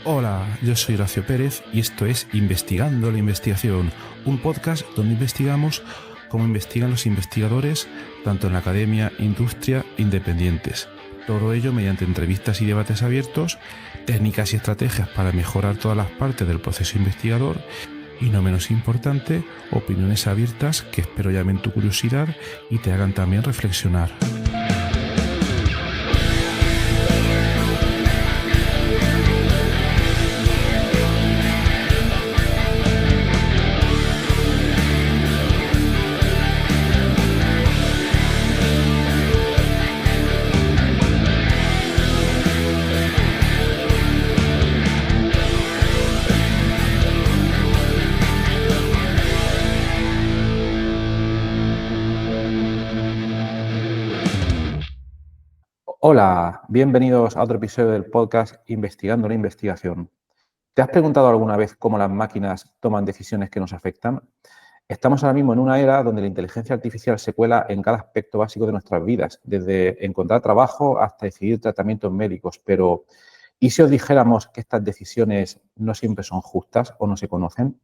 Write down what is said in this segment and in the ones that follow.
Hola, yo soy Horacio Pérez y esto es Investigando la Investigación, un podcast donde investigamos cómo investigan los investigadores, tanto en la academia, industria e independientes. Todo ello mediante entrevistas y debates abiertos, técnicas y estrategias para mejorar todas las partes del proceso investigador y, no menos importante, opiniones abiertas que espero llamen tu curiosidad y te hagan también reflexionar. Hola, bienvenidos a otro episodio del podcast Investigando la Investigación. ¿Te has preguntado alguna vez cómo las máquinas toman decisiones que nos afectan? Estamos ahora mismo en una era donde la inteligencia artificial se cuela en cada aspecto básico de nuestras vidas, desde encontrar trabajo hasta decidir tratamientos médicos. Pero, ¿y si os dijéramos que estas decisiones no siempre son justas o no se conocen?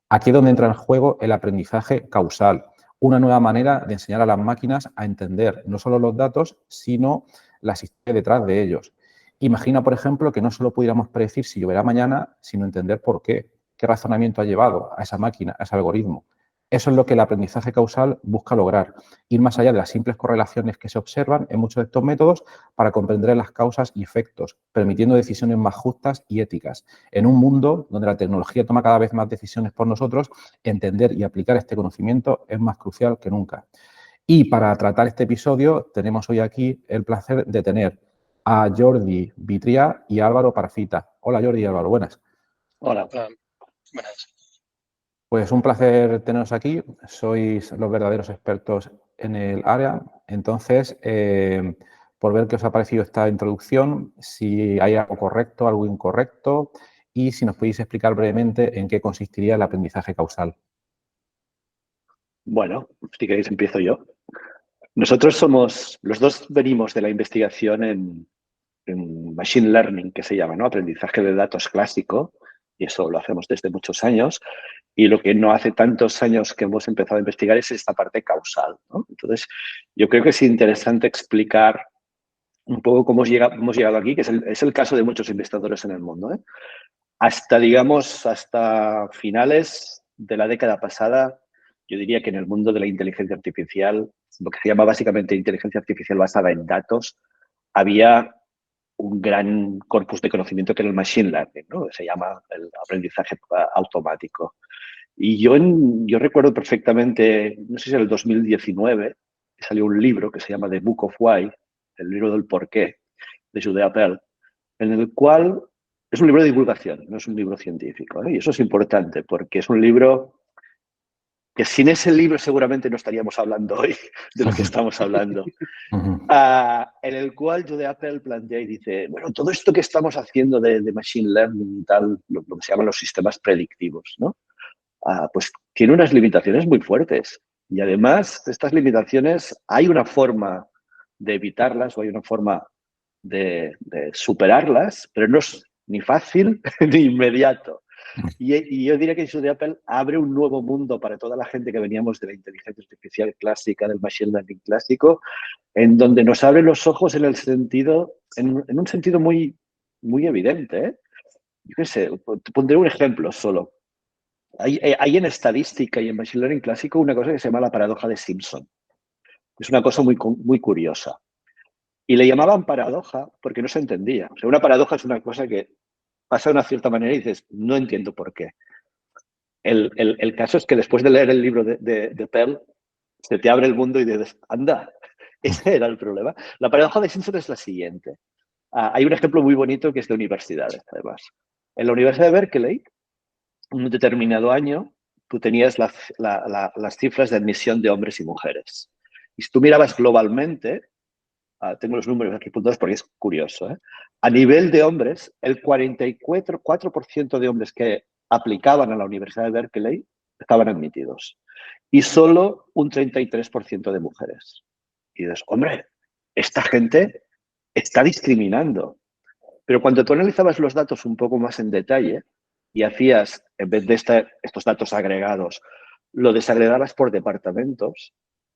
Aquí es donde entra en juego el aprendizaje causal, una nueva manera de enseñar a las máquinas a entender no solo los datos, sino las historias detrás de ellos. Imagina, por ejemplo, que no solo pudiéramos predecir si lloverá mañana, sino entender por qué razonamiento ha llevado a esa máquina, a ese algoritmo. Eso es lo que el aprendizaje causal busca lograr, ir más allá de las simples correlaciones que se observan en muchos de estos métodos para comprender las causas y efectos, permitiendo decisiones más justas y éticas. En un mundo donde la tecnología toma cada vez más decisiones por nosotros, entender y aplicar este conocimiento es más crucial que nunca. Y para tratar este episodio tenemos hoy aquí el placer de tener a Jordi Vitria y a Álvaro Parfita. Hola Jordi y Álvaro, buenas. Hola, buenas. Pues un placer teneros aquí, sois los verdaderos expertos en el área. Entonces, por ver qué os ha parecido esta introducción, si hay algo correcto, algo incorrecto y si nos podéis explicar brevemente en qué consistiría el aprendizaje causal. Bueno, si queréis empiezo yo. Nosotros los dos venimos de la investigación en Machine Learning, que se llama, ¿no? Aprendizaje de datos clásico, y eso lo hacemos desde muchos años. Y lo que no hace tantos años que hemos empezado a investigar es esta parte causal, ¿no? Entonces, yo creo que es interesante explicar un poco cómo hemos llegado aquí, que es el caso de muchos investigadores en el mundo, ¿eh? Hasta finales de la década pasada, yo diría que en el mundo de la inteligencia artificial, lo que se llama básicamente inteligencia artificial basada en datos, había un gran corpus de conocimiento que era el machine learning, ¿no? Se llama el aprendizaje automático. Y yo recuerdo perfectamente, no sé si era el 2019, salió un libro que se llama The Book of Why, el libro del porqué, de Judea Pearl, en el cual es un libro de divulgación, no es un libro científico, ¿eh? Y eso es importante porque es un libro que sin ese libro seguramente no estaríamos hablando hoy de lo que estamos hablando. En el cual Judea Pearl plantea y dice, bueno, todo esto que estamos haciendo de machine learning y tal, lo que se llaman los sistemas predictivos, ¿no? Pues tiene unas limitaciones muy fuertes. Y además de estas limitaciones hay una forma de evitarlas o hay una forma de superarlas, pero no es ni fácil ni inmediato. Y yo diría que eso de Apple abre un nuevo mundo para toda la gente que veníamos de la inteligencia artificial clásica, del machine learning clásico, en donde nos abre los ojos en un sentido muy, muy evidente, ¿eh? Yo qué sé, te pondré un ejemplo solo. Hay en estadística y en machine learning clásico una cosa que se llama la paradoja de Simpson. Es una cosa muy, muy curiosa. Y le llamaban paradoja porque no se entendía. O sea, una paradoja es una cosa que pasa de una cierta manera y dices, no entiendo por qué. El caso es que después de leer el libro de Pearl, se te abre el mundo y dices, anda, ese era el problema. La paradoja de Simpson es la siguiente. Hay un ejemplo muy bonito que es de universidades, además. En la Universidad de Berkeley, en un determinado año, tú tenías las cifras de admisión de hombres y mujeres. Y si tú mirabas globalmente, tengo los números aquí puntuados porque es curioso, ¿eh? A nivel de hombres, el 44% de hombres que aplicaban a la Universidad de Berkeley estaban admitidos y solo un 33% de mujeres. Y dices, hombre, esta gente está discriminando. Pero cuando tú analizabas los datos un poco más en detalle y hacías, en vez de estos datos agregados, lo desagregabas por departamentos,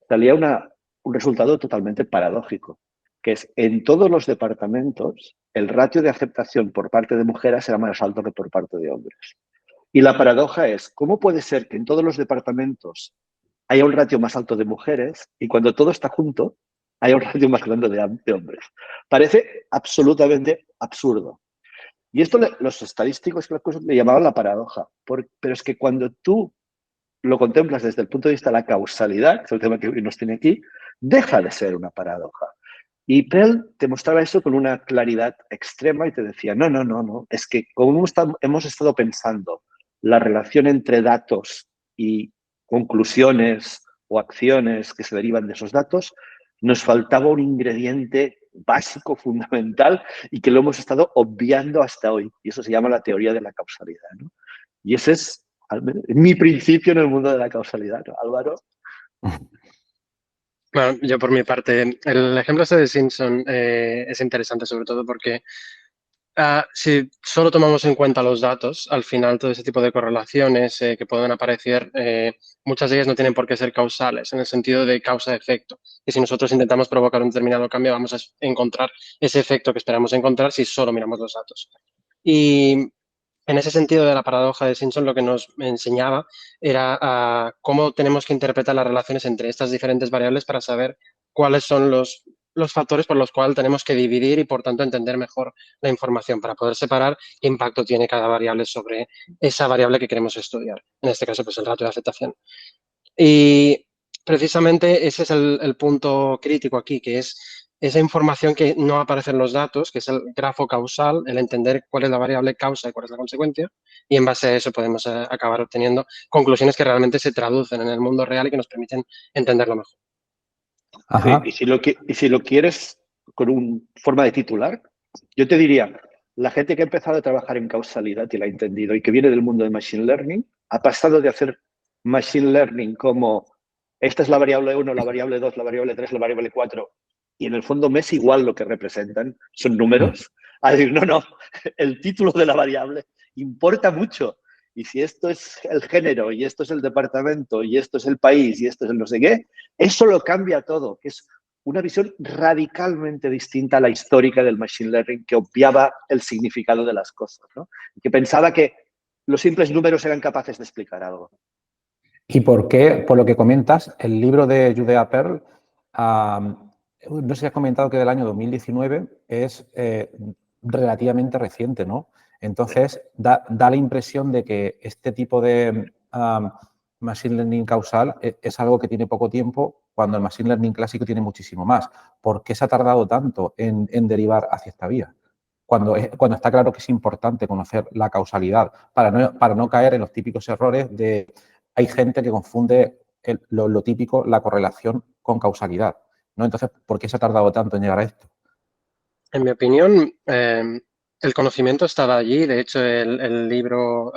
salía un resultado totalmente paradójico, que es en todos los departamentos el ratio de aceptación por parte de mujeres era más alto que por parte de hombres. Y la paradoja es, ¿cómo puede ser que en todos los departamentos haya un ratio más alto de mujeres y cuando todo está junto haya un ratio más grande de hombres? Parece absolutamente absurdo. Y esto los estadísticos le llamaban la paradoja, pero es que cuando tú lo contemplas desde el punto de vista de la causalidad, que es el tema que nos tiene aquí, deja de ser una paradoja. Y Pell te mostraba eso con una claridad extrema y te decía, no, no, no, no, es que como hemos estado pensando la relación entre datos y conclusiones o acciones que se derivan de esos datos, nos faltaba un ingrediente básico, fundamental, y que lo hemos estado obviando hasta hoy. Y eso se llama la teoría de la causalidad, ¿no? Y ese es mi principio en el mundo de la causalidad, ¿no? Álvaro. Bueno, yo por mi parte, el ejemplo este de Simpson es interesante sobre todo porque si solo tomamos en cuenta los datos, al final todo ese tipo de correlaciones que pueden aparecer, muchas de ellas no tienen por qué ser causales, en el sentido de causa-efecto. Y si nosotros intentamos provocar un determinado cambio, vamos a encontrar ese efecto que esperamos encontrar si solo miramos los datos. Y en ese sentido de la paradoja de Simpson, lo que nos enseñaba era cómo tenemos que interpretar las relaciones entre estas diferentes variables para saber cuáles son los factores por los cuales tenemos que dividir y, por tanto, entender mejor la información para poder separar qué impacto tiene cada variable sobre esa variable que queremos estudiar. En este caso, pues el ratio de aceptación. Y precisamente ese es el punto crítico aquí, que es esa información que no aparece en los datos, que es el grafo causal, el entender cuál es la variable causa y cuál es la consecuencia, y en base a eso podemos acabar obteniendo conclusiones que realmente se traducen en el mundo real y que nos permiten entenderlo mejor. Sí, y si lo quieres con una forma de titular, yo te diría, la gente que ha empezado a trabajar en causalidad y la ha entendido y que viene del mundo de Machine Learning, ha pasado de hacer Machine Learning como esta es la variable 1, la variable 2, la variable 3, la variable 4, y en el fondo me es igual lo que representan, son números, a decir, no, no, el título de la variable importa mucho. Y si esto es el género, y esto es el departamento, y esto es el país, y esto es el no sé qué, eso lo cambia todo, que es una visión radicalmente distinta a la histórica del Machine Learning, que obviaba el significado de las cosas, ¿no? Que pensaba que los simples números eran capaces de explicar algo. ¿Y por qué, por lo que comentas, el libro de Judea Pearl, no sé si has comentado que del año 2019 es relativamente reciente, ¿no? Entonces, da la impresión de que este tipo de Machine Learning causal es algo que tiene poco tiempo, cuando el Machine Learning clásico tiene muchísimo más. ¿Por qué se ha tardado tanto en derivar hacia esta vía? Cuando está claro que es importante conocer la causalidad para no caer en los típicos errores de... Hay gente que confunde lo típico, la correlación con causalidad, ¿no? Entonces, ¿por qué se ha tardado tanto en llegar a esto? En mi opinión, el conocimiento estaba allí. De hecho, el libro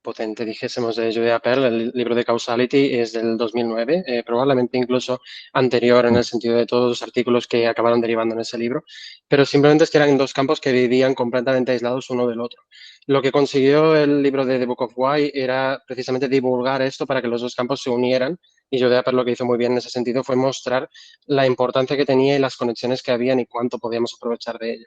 potente, dijésemos, de Judea Pearl, el libro de Causality, es del 2009, probablemente incluso anterior en el sentido de todos los artículos que acabaron derivando en ese libro, pero simplemente es que eran dos campos que vivían completamente aislados uno del otro. Lo que consiguió el libro de The Book of Why era precisamente divulgar esto para que los dos campos se unieran, y Judea Pearl lo que hizo muy bien en ese sentido fue mostrar la importancia que tenía y las conexiones que habían y cuánto podíamos aprovechar de ello.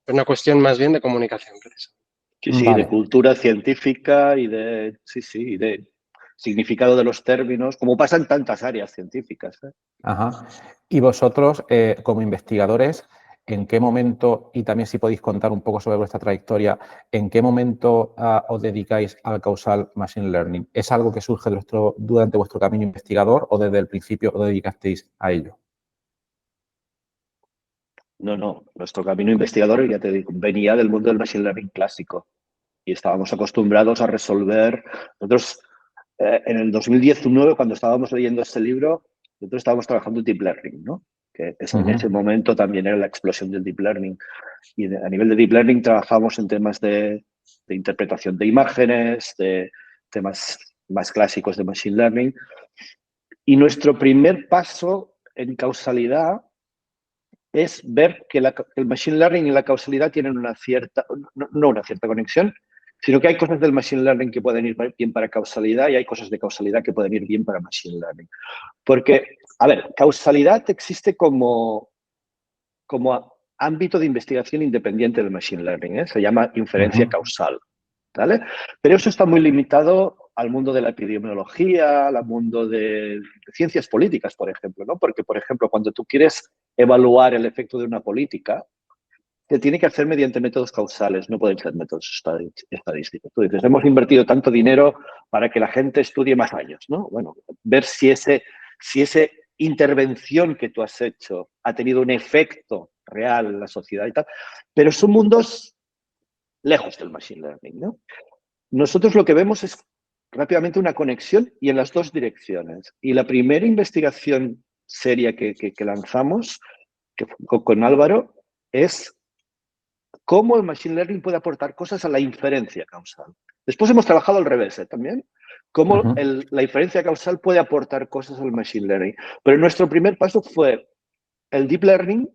Es una cuestión más bien de comunicación, precisamente. Sí, sí, Vale. de cultura científica y de, sí, sí, y de significado de los términos, como pasa en tantas áreas científicas, ¿eh? Ajá. Y vosotros, como investigadores, ¿en qué momento, y también si podéis contar un poco sobre vuestra trayectoria, en qué momento os dedicáis al causal Machine Learning? ¿Es algo que surge durante vuestro camino investigador o desde el principio os dedicasteis a ello? No, no, nuestro camino investigador, ya te digo, venía del mundo del Machine Learning clásico y estábamos acostumbrados a resolver. Nosotros, en el 2019, cuando estábamos leyendo este libro, nosotros estábamos trabajando en Deep Learning, ¿no? Que en ese momento también era la explosión del Deep Learning. Y a nivel de Deep Learning trabajamos en temas de interpretación de imágenes, de temas más clásicos de Machine Learning. Y nuestro primer paso en causalidad es ver que el machine learning y la causalidad tienen una cierta, no una cierta conexión, sino que hay cosas del machine learning que pueden ir bien para causalidad y hay cosas de causalidad que pueden ir bien para machine learning. Porque, a ver, causalidad existe como ámbito de investigación independiente del machine learning, ¿eh? Se llama inferencia causal, ¿vale? Pero eso está muy limitado al mundo de la epidemiología, al mundo de ciencias políticas, por ejemplo, ¿no? Porque, por ejemplo, cuando tú quieres evaluar el efecto de una política, se tiene que hacer mediante métodos causales, no pueden ser métodos estadísticos. Tú dices, hemos invertido tanto dinero para que la gente estudie más años, ¿no? Bueno, ver si ese intervención que tú has hecho ha tenido un efecto real en la sociedad y tal, pero son mundos lejos del machine learning, ¿no? Nosotros lo que vemos es rápidamente una conexión y en las dos direcciones. Y la primera investigación seria que lanzamos que fue con Álvaro es cómo el machine learning puede aportar cosas a la inferencia causal. Después hemos trabajado al revés también, cómo la inferencia causal puede aportar cosas al machine learning. Pero nuestro primer paso fue el deep learning,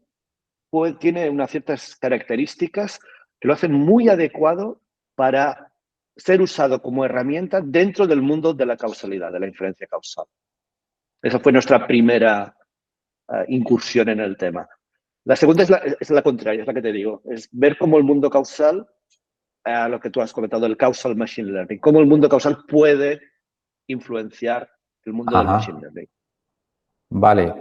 tiene unas ciertas características que lo hacen muy adecuado para ser usado como herramienta dentro del mundo de la causalidad, de la inferencia causal. Esa fue nuestra primera incursión en el tema. La segunda es la contraria, es la que te digo, es ver cómo el mundo causal, lo que tú has comentado, el causal machine learning, cómo el mundo causal puede influenciar el mundo del machine learning. Vale.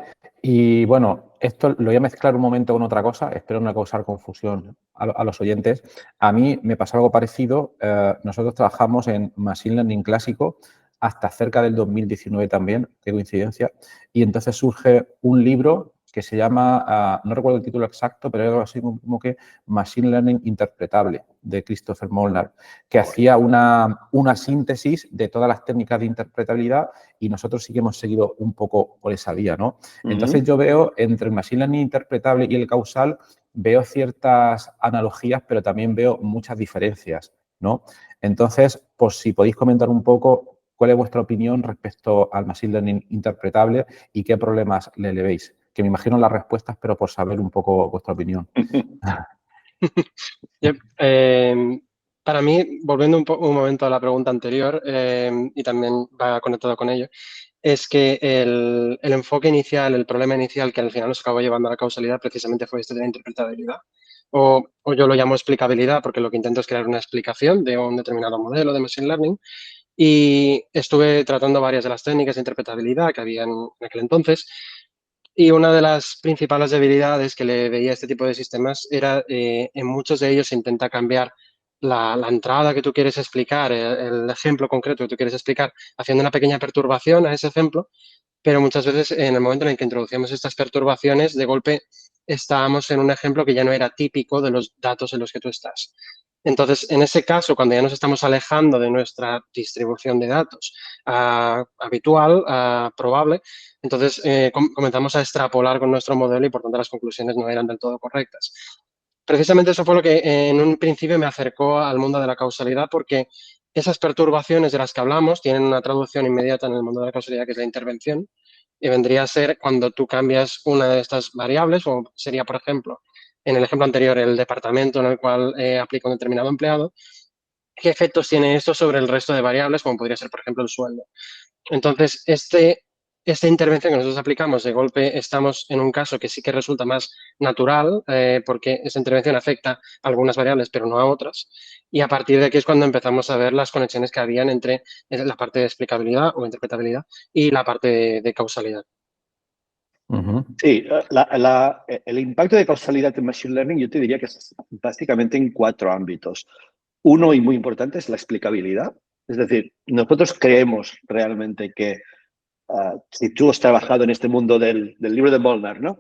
Y bueno, esto lo voy a mezclar un momento con otra cosa, espero no causar confusión a los oyentes. A mí me pasó algo parecido. Nosotros trabajamos en Machine Learning clásico hasta cerca del 2019 también, qué coincidencia. Y entonces surge un libro que se llama, no recuerdo el título exacto, pero era algo así como que Machine Learning Interpretable, de Christopher Molnar, que hacía una síntesis de todas las técnicas de interpretabilidad y nosotros sí que hemos seguido un poco por esa vía, ¿no? Entonces yo veo entre el Machine Learning interpretable y el causal, veo ciertas analogías, pero también veo muchas diferencias, ¿no? Entonces, pues si podéis comentar un poco cuál es vuestra opinión respecto al Machine Learning interpretable y qué problemas le veis. Que me imagino las respuestas, pero por saber un poco vuestra opinión. Para mí, volviendo un momento a la pregunta anterior, y también va conectado con ello, es que el enfoque inicial, el problema inicial que al final nos acabó llevando a la causalidad precisamente fue este de la interpretabilidad. O yo lo llamo explicabilidad porque lo que intento es crear una explicación de un determinado modelo de Machine Learning. Y estuve tratando varias de las técnicas de interpretabilidad que había en aquel entonces. Y una de las principales debilidades que le veía a este tipo de sistemas era en muchos de ellos se intenta cambiar la entrada que tú quieres explicar, el ejemplo concreto que tú quieres explicar, haciendo una pequeña perturbación a ese ejemplo, pero muchas veces en el momento en el que introducíamos estas perturbaciones, de golpe estábamos en un ejemplo que ya no era típico de los datos en los que tú estás. Entonces, en ese caso, cuando ya nos estamos alejando de nuestra distribución de datos habitual, probable, entonces comenzamos a extrapolar con nuestro modelo y por tanto las conclusiones no eran del todo correctas. Precisamente eso fue lo que en un principio me acercó al mundo de la causalidad porque esas perturbaciones de las que hablamos tienen una traducción inmediata en el mundo de la causalidad que es la intervención y vendría a ser cuando tú cambias una de estas variables o sería, por ejemplo, en el ejemplo anterior, el departamento en el cual aplica un determinado empleado, ¿qué efectos tiene esto sobre el resto de variables, como podría ser, por ejemplo, el sueldo? Entonces, esta intervención que nosotros aplicamos, de golpe estamos en un caso que sí que resulta más natural, porque esa intervención afecta a algunas variables, pero no a otras. Y a partir de aquí es cuando empezamos a ver las conexiones que habían entre la parte de explicabilidad o interpretabilidad y la parte de causalidad. Sí, el impacto de causalidad en Machine Learning yo te diría que es básicamente en 4 ámbitos. Uno y muy importante es la explicabilidad. Es decir, nosotros creemos realmente que si tú has trabajado en este mundo del libro de Molnar, ¿no?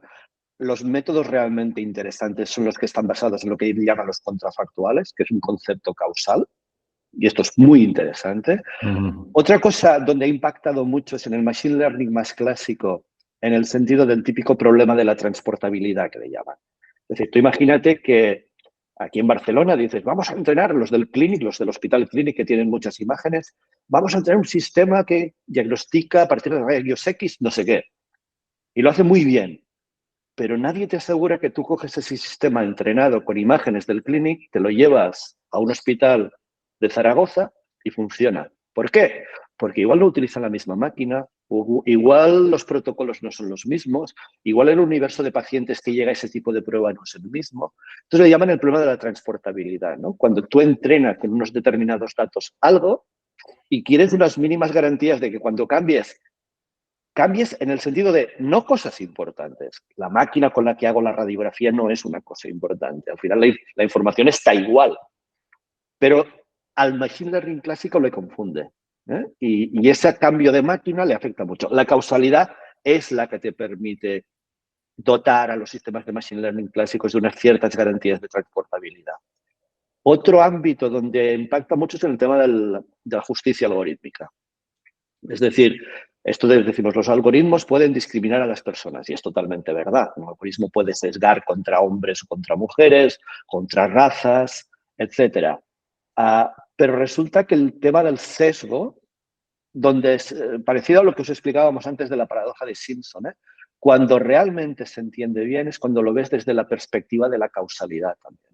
Los métodos realmente interesantes son los que están basados en lo que llaman los contrafactuales, que es un concepto causal, y esto es muy interesante. Otra cosa donde ha impactado mucho es en el Machine Learning más clásico, en el sentido del típico problema de la transportabilidad que le llaman. Es decir, tú imagínate que aquí en Barcelona dices, vamos a entrenar los del Clínic, los del Hospital Clínic que tienen muchas imágenes, vamos a tener un sistema que diagnostica a partir de rayos X no sé qué. Y lo hace muy bien. pero nadie te asegura que tú coges ese sistema entrenado con imágenes del Clinic, te lo llevas a un hospital de Zaragoza y funciona. ¿Por qué? Porque igual no utilizan la misma máquina, o igual los protocolos no son los mismos, igual el universo de pacientes que llega a ese tipo de prueba no es el mismo. Entonces le llaman el problema de la transportabilidad, ¿no? Cuando tú entrenas con unos determinados datos algo y quieres unas mínimas garantías de que cuando cambies en el sentido de no cosas importantes. La máquina con la que hago la radiografía no es una cosa importante. Al final la información está igual, pero al machine learning clásico le confunde. Y ese cambio de máquina le afecta mucho. La causalidad es la que te permite dotar a los sistemas de machine learning clásicos de unas ciertas garantías de transportabilidad. Otro ámbito donde impacta mucho es en el tema de la justicia algorítmica. Es decir, esto decimos, los algoritmos pueden discriminar a las personas y es totalmente verdad. Un algoritmo puede sesgar contra hombres o contra mujeres, contra razas, etc. Pero resulta que el tema del sesgo, donde es parecido a lo que os explicábamos antes de la paradoja de Simpson, cuando realmente se entiende bien es cuando lo ves desde la perspectiva de la causalidad también.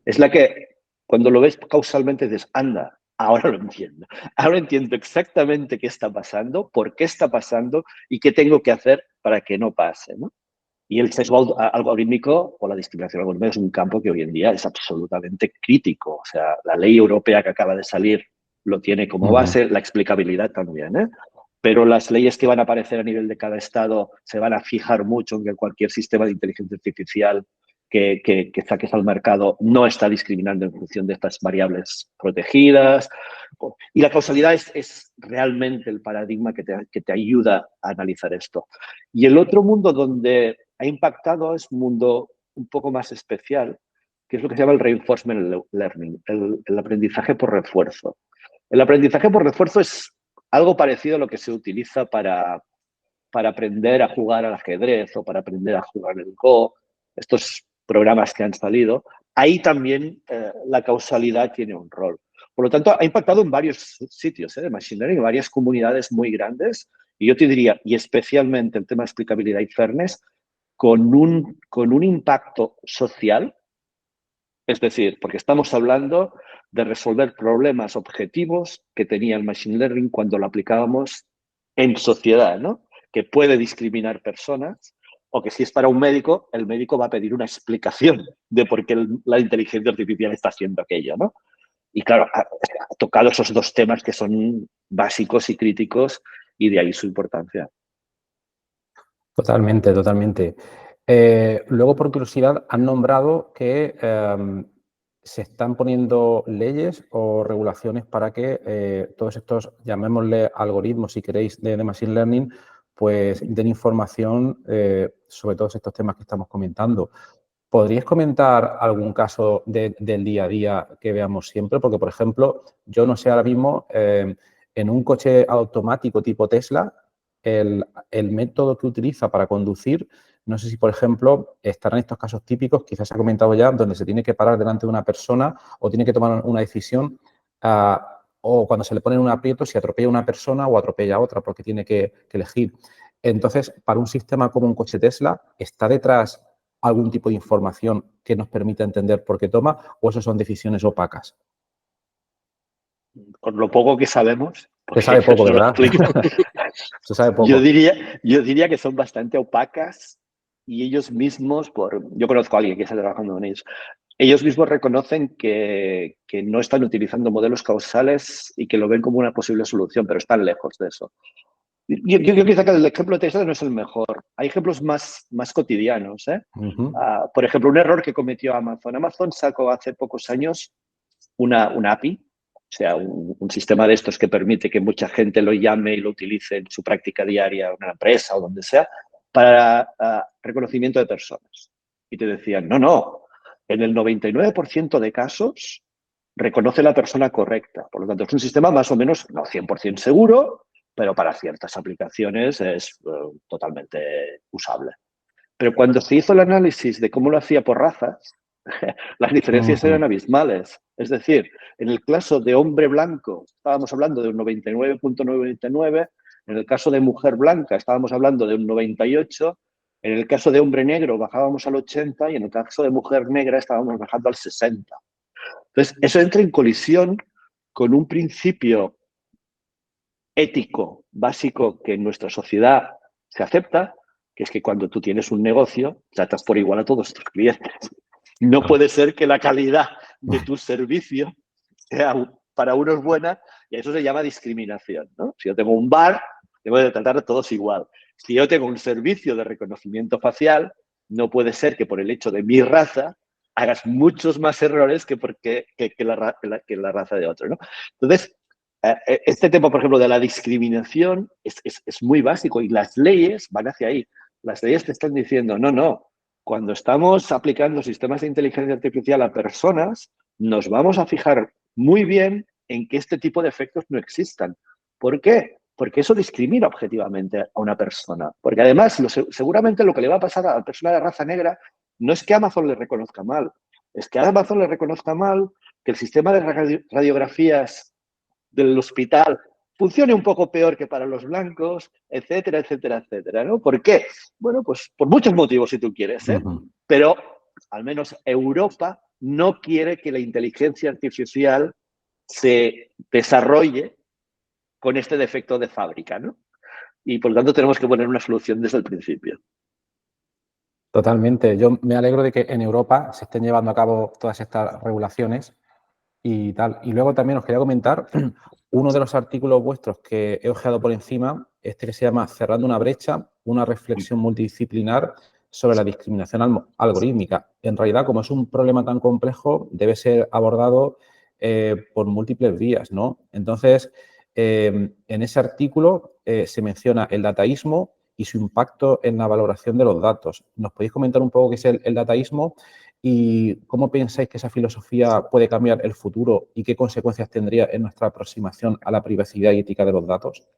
Es la que, cuando lo ves causalmente, dices, anda, ahora lo entiendo. Ahora entiendo exactamente qué está pasando, por qué está pasando y qué tengo que hacer para que no pase, ¿no? Y el sesgo algorítmico o la discriminación algorítmica es un campo que hoy en día es absolutamente crítico. O sea, la ley europea que acaba de salir lo tiene como base, la explicabilidad también, ¿eh? Pero las leyes que van a aparecer a nivel de cada estado se van a fijar mucho en que cualquier sistema de inteligencia artificial que saques al mercado no está discriminando en función de estas variables protegidas. Y la causalidad es realmente el paradigma que te ayuda a analizar esto. Y el otro mundo donde ha impactado es un mundo un poco más especial, que es lo que se llama el reinforcement learning, el aprendizaje por refuerzo. El aprendizaje por refuerzo es algo parecido a lo que se utiliza para aprender a jugar al ajedrez o para aprender a jugar el Go, estos programas que han salido. Ahí también la causalidad tiene un rol. Por lo tanto, ha impactado en varios sitios de Machine Learning, en varias comunidades muy grandes. Y yo te diría, y especialmente el tema de explicabilidad y fairness, con un impacto social. Es decir, porque estamos hablando de resolver problemas objetivos que tenía el Machine Learning cuando lo aplicábamos en sociedad, ¿no? Que puede discriminar personas o que si es para un médico, el médico va a pedir una explicación de por qué la inteligencia artificial está haciendo aquello, ¿no? Y claro, ha tocado esos dos temas que son básicos y críticos y de ahí su importancia. Totalmente, totalmente. Luego, por curiosidad, han nombrado que se están poniendo leyes o regulaciones para que todos estos, llamémosle algoritmos, si queréis, de Machine Learning, pues den información sobre todos estos temas que estamos comentando. ¿Podríais comentar algún caso del día a día que veamos siempre? Porque, por ejemplo, yo no sé ahora mismo, en un coche automático tipo Tesla, el método que utiliza para conducir, no sé si, por ejemplo, estarán estos casos típicos, quizás se ha comentado ya, donde se tiene que parar delante de una persona o tiene que tomar una decisión o cuando se le pone en un aprieto, si atropella a una persona o atropella a otra, porque tiene que elegir. Entonces, para un sistema como un coche Tesla, ¿está detrás algún tipo de información que nos permita entender por qué toma o eso son decisiones opacas? Con lo poco que sabemos, Se sabe poco, no lo ¿verdad? explico. Se sabe poco. Yo diría que son bastante opacas y ellos mismos, yo conozco a alguien que está trabajando en ellos, ellos mismos reconocen que no están utilizando modelos causales y que lo ven como una posible solución, pero están lejos de eso. Yo quizá que el ejemplo de Tesla no es el mejor. Hay ejemplos más cotidianos. Por ejemplo, un error que cometió Amazon. Amazon sacó hace pocos años una API, o sea, un sistema de estos que permite que mucha gente lo llame y lo utilice en su práctica diaria, en una empresa o donde sea, para reconocimiento de personas. Y te decían, no, en el 99% de casos reconoce la persona correcta. Por lo tanto, es un sistema más o menos, no 100% seguro, pero para ciertas aplicaciones es totalmente usable. Pero cuando se hizo el análisis de cómo lo hacía por razas, las diferencias eran abismales. Es decir, en el caso de hombre blanco estábamos hablando de un 99.99, en el caso de mujer blanca estábamos hablando de un 98 En el caso de hombre negro bajábamos al 80 y en el caso de mujer negra estábamos bajando al 60. Entonces, eso entra en colisión con un principio ético básico que en nuestra sociedad se acepta, que es que cuando tú tienes un negocio, tratas por igual a todos tus clientes. No puede ser que la calidad de tu servicio sea para unos buena, y eso se llama discriminación, ¿no? Si yo tengo un bar, debo de tratar a todos igual. Si yo tengo un servicio de reconocimiento facial, no puede ser que por el hecho de mi raza hagas muchos más errores que la raza de otro, ¿no? Entonces, este tema, por ejemplo, de la discriminación es muy básico y las leyes van hacia ahí. Las leyes te están diciendo, no, cuando estamos aplicando sistemas de inteligencia artificial a personas, nos vamos a fijar muy bien en que este tipo de efectos no existan. ¿Por qué? Porque eso discrimina objetivamente a una persona. Porque además, seguramente lo que le va a pasar a la persona de raza negra no es que Amazon le reconozca mal, es que a Amazon le reconozca mal que el sistema de radiografías del hospital funcione un poco peor que para los blancos, etcétera, etcétera, etcétera, ¿no? ¿Por qué? Bueno, pues por muchos motivos, si tú quieres, ¿eh? Pero al menos Europa no quiere que la inteligencia artificial se desarrolle con este defecto de fábrica, ¿no? Y por lo tanto tenemos que poner una solución desde el principio. Totalmente. Yo me alegro de que en Europa se estén llevando a cabo todas estas regulaciones y tal. Y luego también os quería comentar uno de los artículos vuestros que he ojeado por encima, este que se llama Cerrando una brecha, una reflexión multidisciplinar sobre la discriminación algorítmica. En realidad, como es un problema tan complejo, debe ser abordado por múltiples vías, ¿no? Entonces, en ese artículo se menciona el dataísmo y su impacto en la valoración de los datos. ¿Nos podéis comentar un poco qué es el dataísmo y cómo pensáis que esa filosofía puede cambiar el futuro y qué consecuencias tendría en nuestra aproximación a la privacidad y ética de los datos?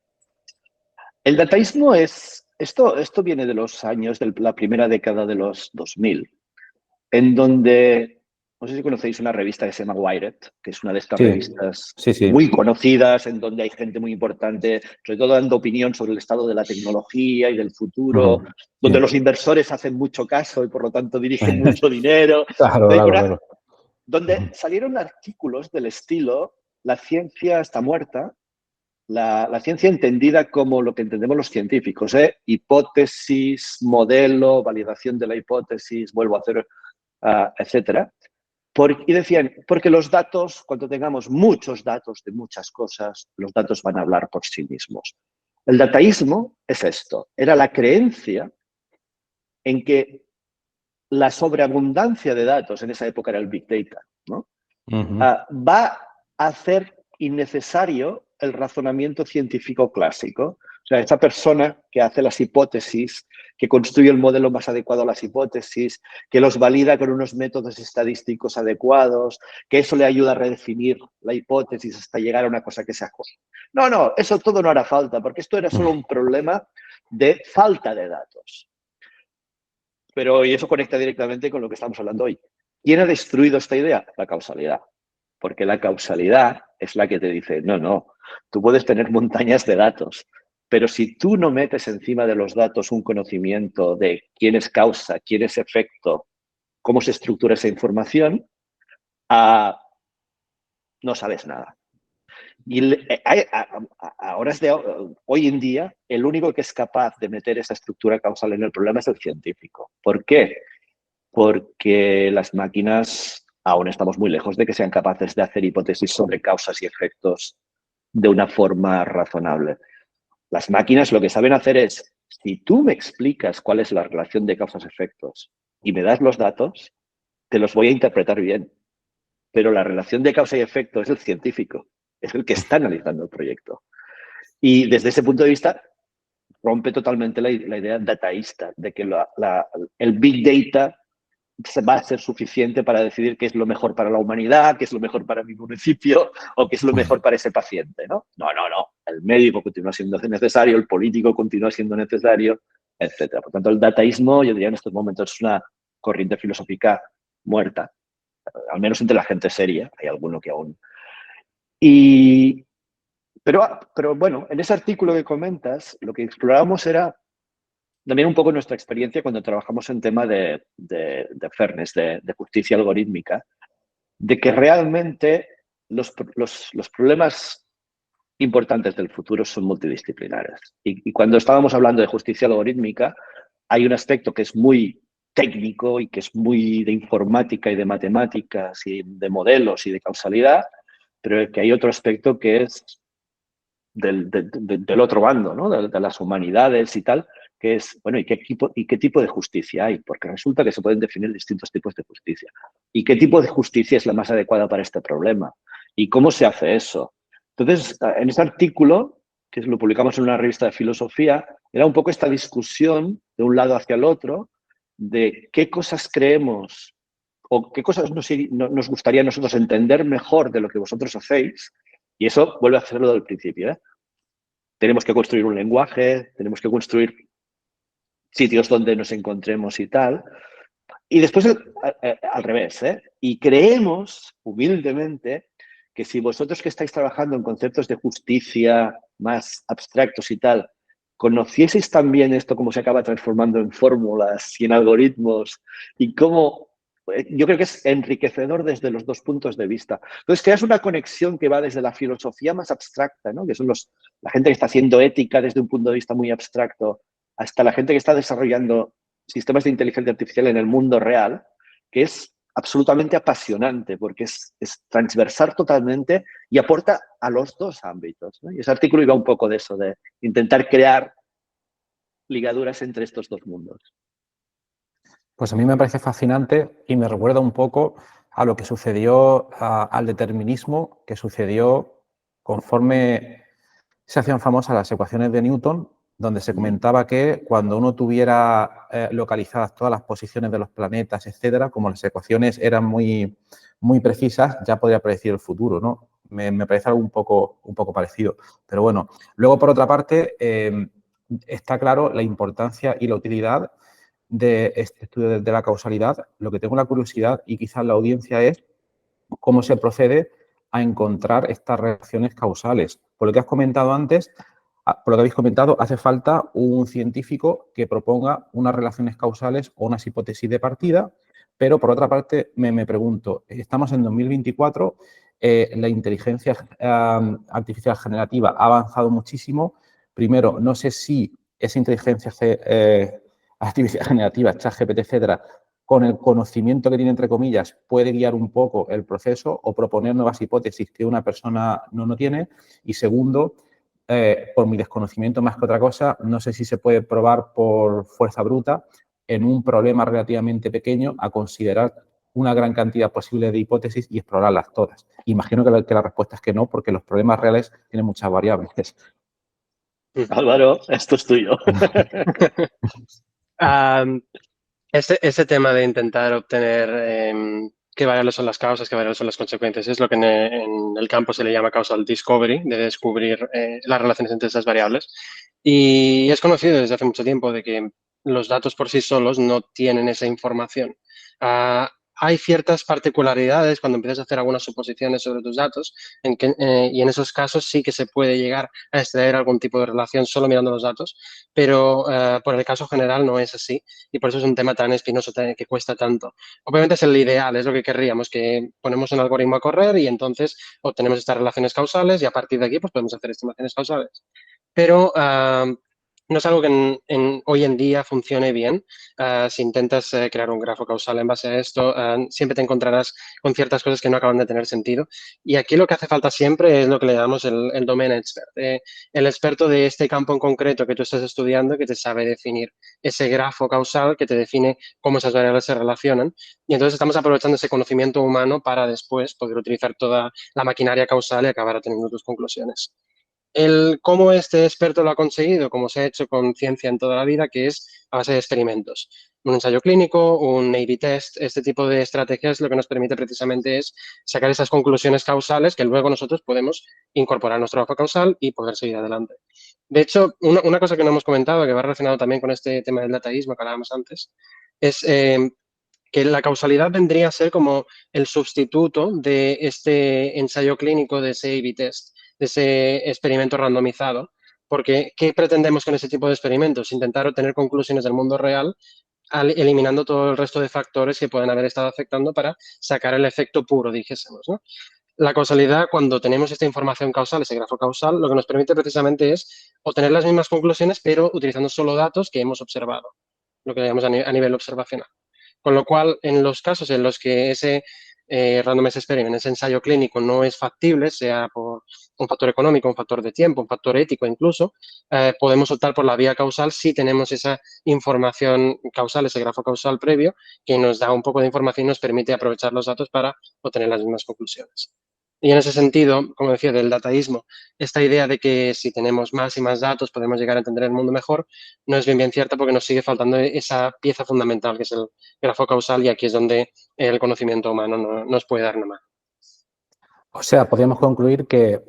El dataísmo esto viene de los años de la primera década de los 2000, en donde, no sé si conocéis una revista que se llama Wired, que es una de estas revistas muy conocidas, en donde hay gente muy importante, sobre todo dando opinión sobre el estado de la tecnología y del futuro, donde los inversores hacen mucho caso y por lo tanto dirigen mucho dinero. Claro. Donde salieron artículos del estilo, la ciencia está muerta, la ciencia entendida como lo que entendemos los científicos, hipótesis, modelo, validación de la hipótesis, vuelvo a hacer, etcétera. Y decían, porque los datos, cuando tengamos muchos datos de muchas cosas, los datos van a hablar por sí mismos. El dataísmo es esto, era la creencia en que la sobreabundancia de datos, en esa época era el Big Data, ¿no? Va a hacer innecesario el razonamiento científico clásico. O sea, esta persona que hace las hipótesis, que construye el modelo más adecuado a las hipótesis, que los valida con unos métodos estadísticos adecuados, que eso le ayuda a redefinir la hipótesis hasta llegar a una cosa que sea justa. No, eso todo no hará falta, porque esto era solo un problema de falta de datos. Pero, y eso conecta directamente con lo que estamos hablando hoy. ¿Quién ha destruido esta idea? La causalidad. Porque la causalidad es la que te dice, no, tú puedes tener montañas de datos, pero si tú no metes encima de los datos un conocimiento de quién es causa, quién es efecto, cómo se estructura esa información, no sabes nada. Y hoy en día, el único que es capaz de meter esa estructura causal en el problema es el científico. ¿Por qué? Porque las máquinas aún estamos muy lejos de que sean capaces de hacer hipótesis sobre causas y efectos de una forma razonable. Las máquinas lo que saben hacer es, si tú me explicas cuál es la relación de causas-efectos y me das los datos, te los voy a interpretar bien. Pero la relación de causa y efecto es el científico, es el que está analizando el proyecto. Y desde ese punto de vista, rompe totalmente la idea dataísta de que el Big Data va a ser suficiente para decidir qué es lo mejor para la humanidad, qué es lo mejor para mi municipio o qué es lo mejor para ese paciente, ¿no? No. El médico continúa siendo necesario, el político continúa siendo necesario, etc. Por tanto, el dataísmo, yo diría en estos momentos, es una corriente filosófica muerta, al menos entre la gente seria, hay alguno que aún... Pero bueno, en ese artículo que comentas, lo que explorábamos era también un poco nuestra experiencia cuando trabajamos en tema de fairness, de justicia algorítmica, de que realmente los problemas importantes del futuro son multidisciplinares. Y cuando estábamos hablando de justicia algorítmica, hay un aspecto que es muy técnico y que es muy de informática y de matemáticas y de modelos y de causalidad, pero que hay otro aspecto que es del otro bando, ¿no? De las humanidades y tal, que es, bueno, ¿y qué tipo de justicia hay? Porque resulta que se pueden definir distintos tipos de justicia. ¿Y qué tipo de justicia es la más adecuada para este problema? ¿Y cómo se hace eso? Entonces, en ese artículo, que lo publicamos en una revista de filosofía, era un poco esta discusión de un lado hacia el otro de qué cosas creemos o qué cosas nos gustaría a nosotros entender mejor de lo que vosotros hacéis. Y eso vuelve a hacerlo del principio, ¿eh? Tenemos que construir un lenguaje, tenemos que construir sitios donde nos encontremos y tal. Y después al revés, ¿eh? Y creemos humildemente que si vosotros que estáis trabajando en conceptos de justicia más abstractos y tal, conocieseis también esto, cómo se acaba transformando en fórmulas y en algoritmos y cómo yo creo que es enriquecedor desde los dos puntos de vista. Entonces, creas una conexión que va desde la filosofía más abstracta, ¿no? Que son la gente que está haciendo ética desde un punto de vista muy abstracto, hasta la gente que está desarrollando sistemas de inteligencia artificial en el mundo real, que es absolutamente apasionante porque es transversal totalmente y aporta a los dos ámbitos, ¿no? Y ese artículo iba un poco de eso, de intentar crear ligaduras entre estos dos mundos. Pues a mí me parece fascinante y me recuerda un poco a lo que sucedió, al determinismo que sucedió conforme se hacían famosas las ecuaciones de Newton, donde se comentaba que cuando uno tuviera localizadas todas las posiciones de los planetas, etcétera, como las ecuaciones eran muy, muy precisas, ya podría predecir el futuro, ¿no? Me parece algo un poco parecido. Pero bueno, luego por otra parte, está claro la importancia y la utilidad de este estudio de la causalidad. Lo que tengo la curiosidad y quizás la audiencia es cómo se procede a encontrar estas relaciones causales. Por lo que has comentado antes, por lo que habéis comentado, hace falta un científico que proponga unas relaciones causales o unas hipótesis de partida, pero por otra parte me pregunto, estamos en 2024, la inteligencia artificial generativa ha avanzado muchísimo. Primero, no sé si esa inteligencia artificial generativa, ChatGPT, etcétera, con el conocimiento que tiene, entre comillas, puede guiar un poco el proceso o proponer nuevas hipótesis que una persona no tiene. Y segundo, por mi desconocimiento más que otra cosa, no sé si se puede probar por fuerza bruta en un problema relativamente pequeño a considerar una gran cantidad posible de hipótesis y explorarlas todas. Imagino que la respuesta es que no, porque los problemas reales tienen muchas variables. Álvaro, esto es tuyo. Ese tema de intentar obtener qué variables son las causas, qué variables son las consecuencias, es lo que en el campo se le llama causal discovery, de descubrir las relaciones entre esas variables. Y es conocido desde hace mucho tiempo de que los datos por sí solos no tienen esa información. Hay ciertas particularidades cuando empiezas a hacer algunas suposiciones sobre tus datos y en esos casos sí que se puede llegar a extraer algún tipo de relación solo mirando los datos, pero por el caso general no es así y por eso es un tema tan espinoso que cuesta tanto. Obviamente es el ideal, es lo que querríamos, que ponemos un algoritmo a correr y entonces obtenemos estas relaciones causales y a partir de aquí pues podemos hacer estimaciones causales. Pero no es algo que hoy en día funcione bien. Si intentas crear un grafo causal en base a esto, siempre te encontrarás con ciertas cosas que no acaban de tener sentido. Y aquí lo que hace falta siempre es lo que le llamamos el domain expert. El experto de este campo en concreto que tú estás estudiando, que te sabe definir ese grafo causal, que te define cómo esas variables se relacionan. Y entonces estamos aprovechando ese conocimiento humano para después poder utilizar toda la maquinaria causal y acabar obteniendo tus conclusiones. Cómo este experto lo ha conseguido, como se ha hecho con ciencia en toda la vida, que es a base de experimentos. Un ensayo clínico, un A/B test, este tipo de estrategias lo que nos permite precisamente es sacar esas conclusiones causales que luego nosotros podemos incorporar a nuestro trabajo causal y poder seguir adelante. De hecho, una cosa que no hemos comentado, que va relacionado también con este tema del dataísmo que hablábamos antes, es que la causalidad vendría a ser como el sustituto de este ensayo clínico, de ese A/B test, de ese experimento randomizado, Porque, ¿qué pretendemos con ese tipo de experimentos? Intentar obtener conclusiones del mundo real eliminando todo el resto de factores que pueden haber estado afectando para sacar el efecto puro, dijésemos, ¿no? La causalidad, cuando tenemos esta información causal, ese grafo causal, lo que nos permite precisamente es obtener las mismas conclusiones, pero utilizando solo datos que hemos observado, lo que llamamos a nivel observacional. Con lo cual, en los casos en los que ese randomized experiment, ese ensayo clínico no es factible, sea por un factor económico, un factor de tiempo, un factor ético incluso, podemos optar por la vía causal si tenemos esa información causal, ese grafo causal previo, que nos da un poco de información y nos permite aprovechar los datos para obtener las mismas conclusiones. Y en ese sentido, como decía, del dataísmo, esta idea de que si tenemos más y más datos podemos llegar a entender el mundo mejor, no es bien cierta porque nos sigue faltando esa pieza fundamental que es el grafo causal, y aquí es donde el conocimiento humano no nos puede dar una mano. O sea, podríamos concluir que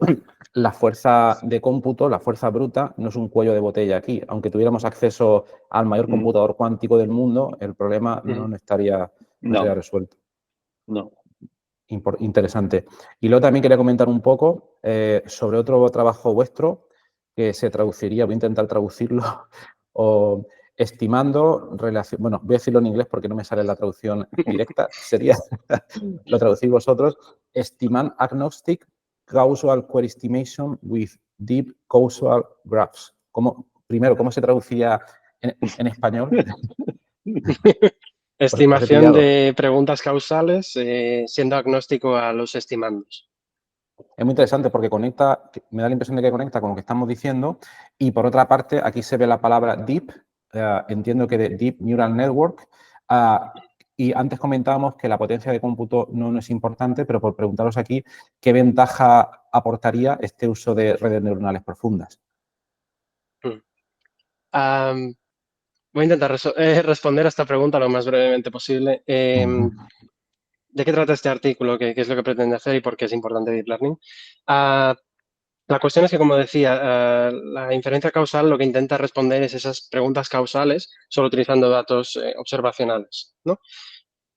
la fuerza de cómputo, la fuerza bruta, no es un cuello de botella aquí. Aunque tuviéramos acceso al mayor computador cuántico del mundo, el problema no estaría resuelto. No. Interesante. Y luego también quería comentar un poco sobre otro trabajo vuestro que se traduciría, voy a intentar traducirlo, o estimando relación, bueno, voy a decirlo en inglés porque no me sale la traducción directa, sería, lo traducís vosotros, estimand agnostic causal query estimation with deep causal graphs. Primero, ¿cómo se traducía en español? Estimación de preguntas causales siendo agnóstico a los estimandos. Es muy interesante porque conecta, me da la impresión de que conecta con lo que estamos diciendo, y por otra parte aquí se ve la palabra deep, entiendo que de Deep Neural Network, y antes comentábamos que la potencia de cómputo no es importante, pero por preguntaros aquí, ¿qué ventaja aportaría este uso de redes neuronales profundas? Voy a intentar responder a esta pregunta lo más brevemente posible. ¿De qué trata este artículo? ¿Qué es lo que pretende hacer y por qué es importante Deep Learning? La cuestión es que, como decía, la inferencia causal lo que intenta responder es esas preguntas causales solo utilizando datos observacionales, ¿no?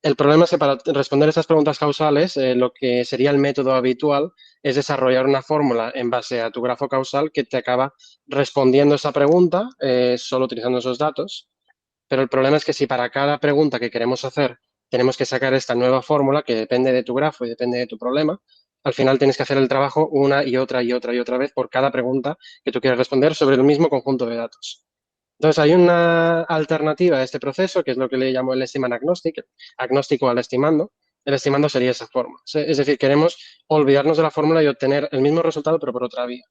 El problema es que para responder esas preguntas causales, lo que sería el método habitual es desarrollar una fórmula en base a tu grafo causal que te acaba respondiendo esa pregunta solo utilizando esos datos. Pero el problema es que si para cada pregunta que queremos hacer tenemos que sacar esta nueva fórmula que depende de tu grafo y depende de tu problema, al final tienes que hacer el trabajo una y otra y otra y otra vez por cada pregunta que tú quieres responder sobre el mismo conjunto de datos. Entonces, hay una alternativa a este proceso, que es lo que le llamo el estimand agnostic, agnóstico al estimando. El estimando sería esa forma. Es decir, queremos olvidarnos de la fórmula y obtener el mismo resultado, pero por otra vía.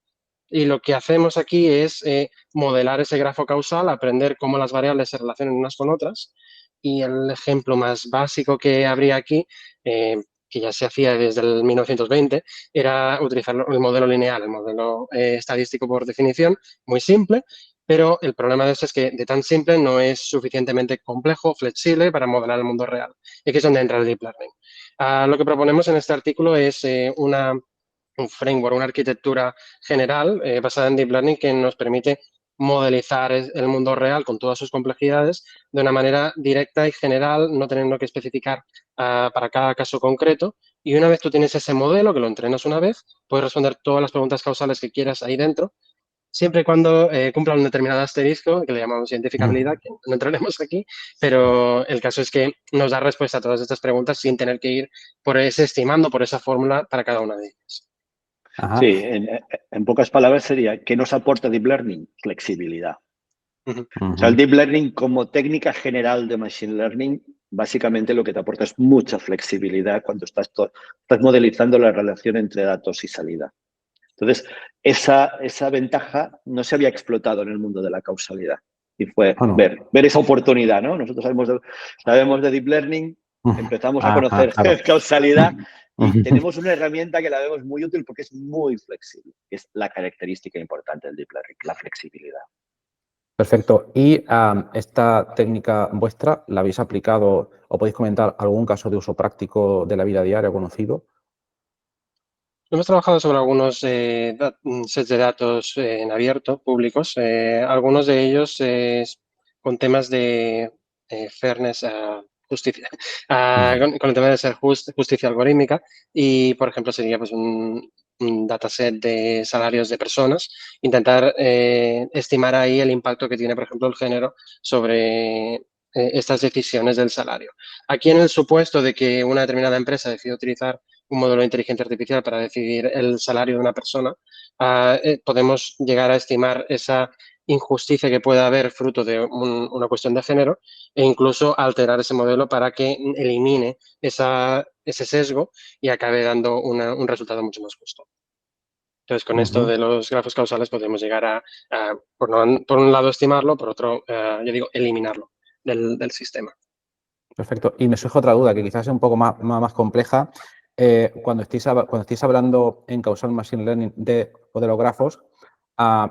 Y lo que hacemos aquí es modelar ese grafo causal, aprender cómo las variables se relacionan unas con otras. Y el ejemplo más básico que habría aquí, que ya se hacía desde el 1920, era utilizar el modelo lineal, el modelo estadístico por definición, muy simple, pero el problema de esto es que de tan simple no es suficientemente complejo, flexible para modelar el mundo real. Y aquí es donde entra el Deep Learning. Lo que proponemos en este artículo es un framework, una arquitectura general basada en Deep Learning que nos permite modelizar el mundo real con todas sus complejidades de una manera directa y general, no teniendo que especificar para cada caso concreto. Y una vez tú tienes ese modelo, que lo entrenas una vez, puedes responder todas las preguntas causales que quieras ahí dentro, siempre y cuando cumpla un determinado asterisco, que le llamamos identificabilidad, que no entraremos aquí, pero el caso es que nos da respuesta a todas estas preguntas sin tener que ir por ese estimando, por esa fórmula para cada una de ellas. Ajá. Sí, en pocas palabras sería, ¿qué nos aporta Deep Learning? Flexibilidad. O sea, el Deep Learning como técnica general de Machine Learning, básicamente lo que te aporta es mucha flexibilidad cuando estás modelizando la relación entre datos y salida. Entonces, esa ventaja no se había explotado en el mundo de la causalidad. Y fue ver esa oportunidad, ¿no? Nosotros sabemos de Deep Learning, empezamos a conocer causalidad y tenemos una herramienta que la vemos muy útil porque es muy flexible. Es la característica importante del Deep Learning, la flexibilidad. Perfecto. ¿Y esta técnica vuestra la habéis aplicado o podéis comentar algún caso de uso práctico de la vida diaria conocido? Hemos trabajado sobre algunos sets de datos en abierto, públicos, algunos de ellos con temas de fairness, justicia, con el tema de ser justicia algorítmica y, por ejemplo, sería pues, un un dataset de salarios de personas, intentar estimar ahí el impacto que tiene, por ejemplo, el género sobre estas decisiones del salario. Aquí, en el supuesto de que una determinada empresa decide utilizar un modelo de inteligencia artificial para decidir el salario de una persona, podemos llegar a estimar esa injusticia que pueda haber fruto de una cuestión de género e incluso alterar ese modelo para que elimine ese sesgo y acabe dando un resultado mucho más justo. Entonces, con esto de los grafos causales podemos llegar a por un lado, estimarlo, por otro, yo digo, eliminarlo del sistema. Perfecto. Y me surge otra duda que quizás es un poco más compleja. Cuando estéis hablando en Causal Machine Learning o de los grafos,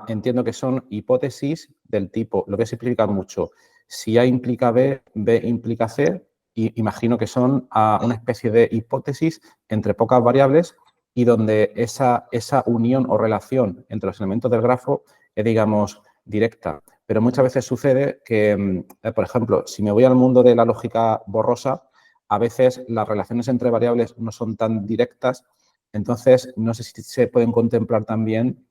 entiendo que son hipótesis del tipo, lo voy a simplificar mucho, si A implica B, B implica C, y imagino que son una especie de hipótesis entre pocas variables y donde esa unión o relación entre los elementos del grafo es, digamos, directa. Pero muchas veces sucede que, por ejemplo, si me voy al mundo de la lógica borrosa, a veces las relaciones entre variables no son tan directas, entonces no sé si se pueden contemplar también,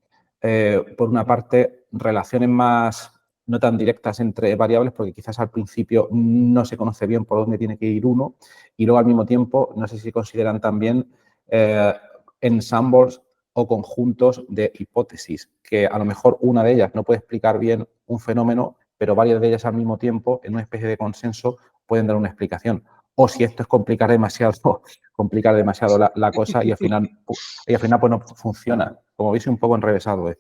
por una parte, relaciones más no tan directas entre variables, porque quizás al principio no se conoce bien por dónde tiene que ir uno, y luego al mismo tiempo no sé si consideran también ensembles o conjuntos de hipótesis, que a lo mejor una de ellas no puede explicar bien un fenómeno, pero varias de ellas al mismo tiempo, en una especie de consenso, pueden dar una explicación. O si esto es complicar demasiado la cosa y al final pues no funciona. Como veis, un poco enrevesado.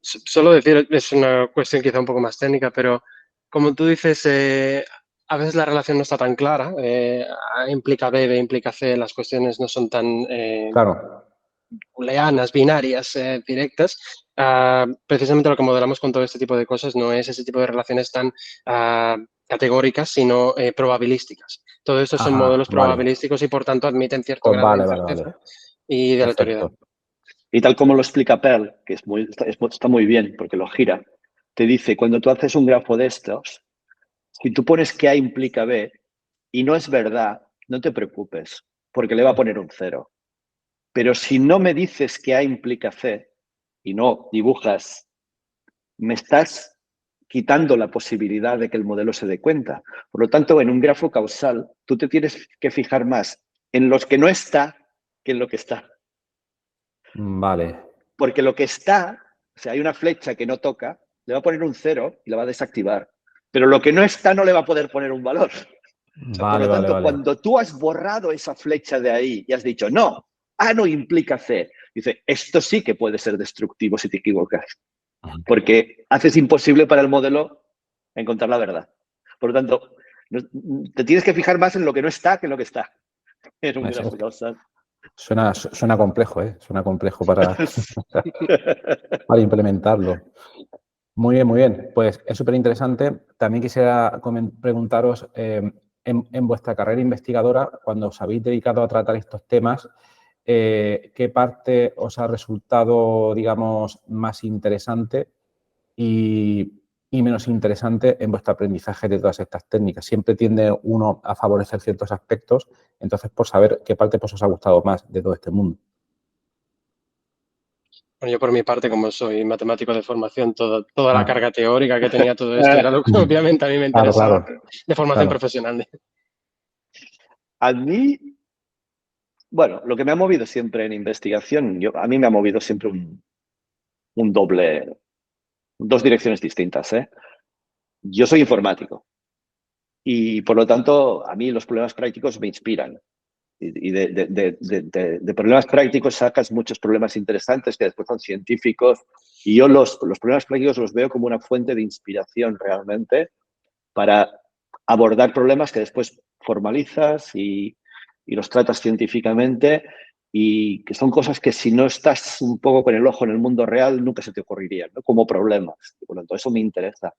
Solo decir, es una cuestión quizá un poco más técnica, pero como tú dices, a veces la relación no está tan clara. A implica B, B implica C, las cuestiones no son tan Claro. booleanas, binarias, directas. Precisamente lo que modelamos con todo este tipo de cosas no es ese tipo de relaciones tan categóricas, sino probabilísticas. Todo esto son modelos probabilísticos y, por tanto, admiten cierto grado de incerteza y de aleatoriedad. Y tal como lo explica Pearl, que está muy bien porque lo gira, te dice, cuando tú haces un grafo de estos, si tú pones que A implica B y no es verdad, no te preocupes, porque le va a poner un 0. Pero si no me dices que A implica C y no dibujas, me estás quitando la posibilidad de que el modelo se dé cuenta. Por lo tanto, en un grafo causal, tú te tienes que fijar más en los que no está que en lo que está. Vale. Porque lo que está, o sea, hay una flecha que no toca, le va a poner un 0 y la va a desactivar. Pero lo que no está no le va a poder poner un valor. O sea, por lo tanto, cuando tú has borrado esa flecha de ahí y has dicho, no, A no implica C, dice, esto sí que puede ser destructivo si te equivocas. Porque haces imposible para el modelo encontrar la verdad. Por lo tanto, te tienes que fijar más en lo que no está que en lo que está. En un grafo causal. Suena complejo, ¿eh? Suena complejo para implementarlo. Muy bien, muy bien. Pues es súper interesante. También quisiera preguntaros, en vuestra carrera investigadora, cuando os habéis dedicado a tratar estos temas, ¿qué parte os ha resultado, digamos, más interesante y menos interesante en vuestro aprendizaje de todas estas técnicas? Siempre tiende uno a favorecer ciertos aspectos, entonces por saber qué parte pues, os ha gustado más de todo este mundo. Bueno, yo por mi parte, como soy matemático de formación, toda la carga teórica que tenía todo esto era lo que obviamente a mí me interesaba, de formación profesional. A mí, bueno, lo que me ha movido siempre en investigación, a mí me ha movido siempre un doble, dos direcciones distintas. Yo soy informático y, por lo tanto, a mí los problemas prácticos me inspiran. Y de problemas prácticos sacas muchos problemas interesantes que después son científicos. Y yo los problemas prácticos los veo como una fuente de inspiración realmente para abordar problemas que después formalizas y los tratas científicamente, y que son cosas que si no estás un poco con el ojo en el mundo real nunca se te ocurrirían, ¿no? Como problemas. Por lo tanto, eso me interesa.